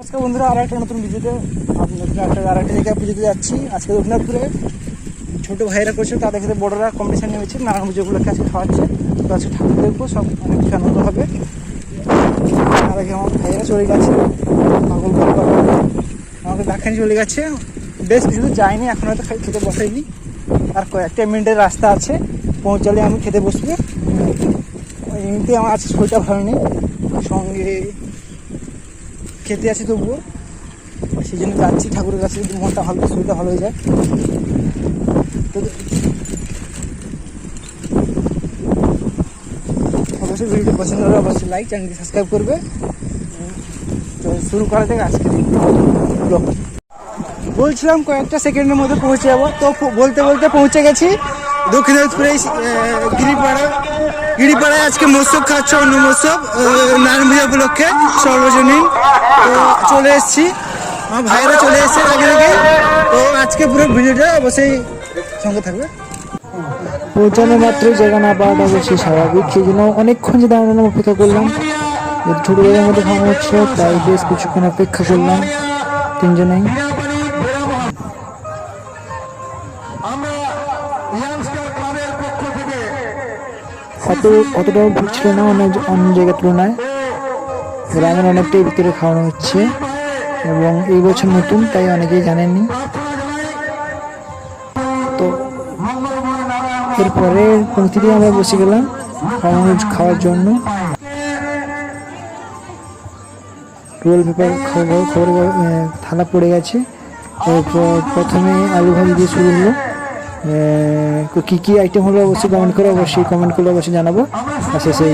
নমস্কার বন্ধুরা, আর একটা নতুন ভিডিওতে আপনাদের আরেকটা জায়গায় পুজোতে যাচ্ছি। আজকে রঘুনাথপুরে ছোটো ভাইয়েরা করছে, তাদের ক্ষেত্রে বড়রা কম্পিটিশন নেমেছে, নানান পুজোগুলোকে আজকে খাওয়াচ্ছে। তো আজকে ঠাকুর দেখবো, সব অনেক কিছু আনন্দ হবে। আর আগে আমার ভাইয়েরা চলে গেছে, পাগল আমাকে দেখানি চলে গেছে। বেশ কিছু যায়নি, এখন হয়তো খেতে বসাইনি, আর কয়েকটা মিনিটের রাস্তা আছে, পৌঁছালে আমি খেতে বসবো। এমনিতে আমার আজকে শরীরটা ভালো নেই, সঙ্গে খেতে আছে তবুও, সেই জন্য যাচ্ছি ঠাকুরের কাছে, যদি মনটা ভালো, শরীরটা ভালো হয়ে যায়। তো অবশ্যই ভিডিওটি পছন্দ হলে অবশ্যই লাইক, চ্যানেলটি সাবস্ক্রাইব করবে। তো শুরু করা থেকে আজকে ব্লগ বলছিলাম কয়েকটা সেকেন্ডের মধ্যে পৌঁছে যাবো। তো বলতে বলতে পৌঁছে গেছি দক্ষিণ দিনাজপুরে গিরিপাড়ায়। আজকে মৎস্য খাচ্ছে, অন্য মৎস্য নারায়ণ পূজা উপলক্ষে সর্বজনীন। তো চলে এসেছি, আমার ভাইয়েরা চলে এসছে আগে থেকে। তো আজকে পুরো ভিডিওটা অবশ্যই সঙ্গে থাকবে। পৌঁছানো মাত্রই জায়গা না পাওয়াটা বেশি স্বাভাবিক, সেই জন্য অনেকক্ষণ যে দাঁড়ানো অপেক্ষা করলাম। ছোট জায়গার মধ্যে খাওয়ানো হচ্ছে, তাই বেশ কিছুক্ষণ অপেক্ষা করলাম তিনজনেই। অতটাও ভিড় ছিল না অন্য জায়গার তুলনায়। গ্রামের অনেকটাই ভিতরে খাওয়ানো হচ্ছে, এবং এই বছর নতুন, তাই অনেকেই জানেননি। তো এরপরে পরিস্থিতি আমরা বসে গেলাম খাওয়ার জন্য। রোল পেপার খবর থালা পড়ে গেছে। এরপর প্রথমে আলু ভাজি দিয়ে শুরু হলো। কী কী আইটেম হলো অবশ্যই কমেন্ট করে অবশ্যই জানাবো। আর শেষে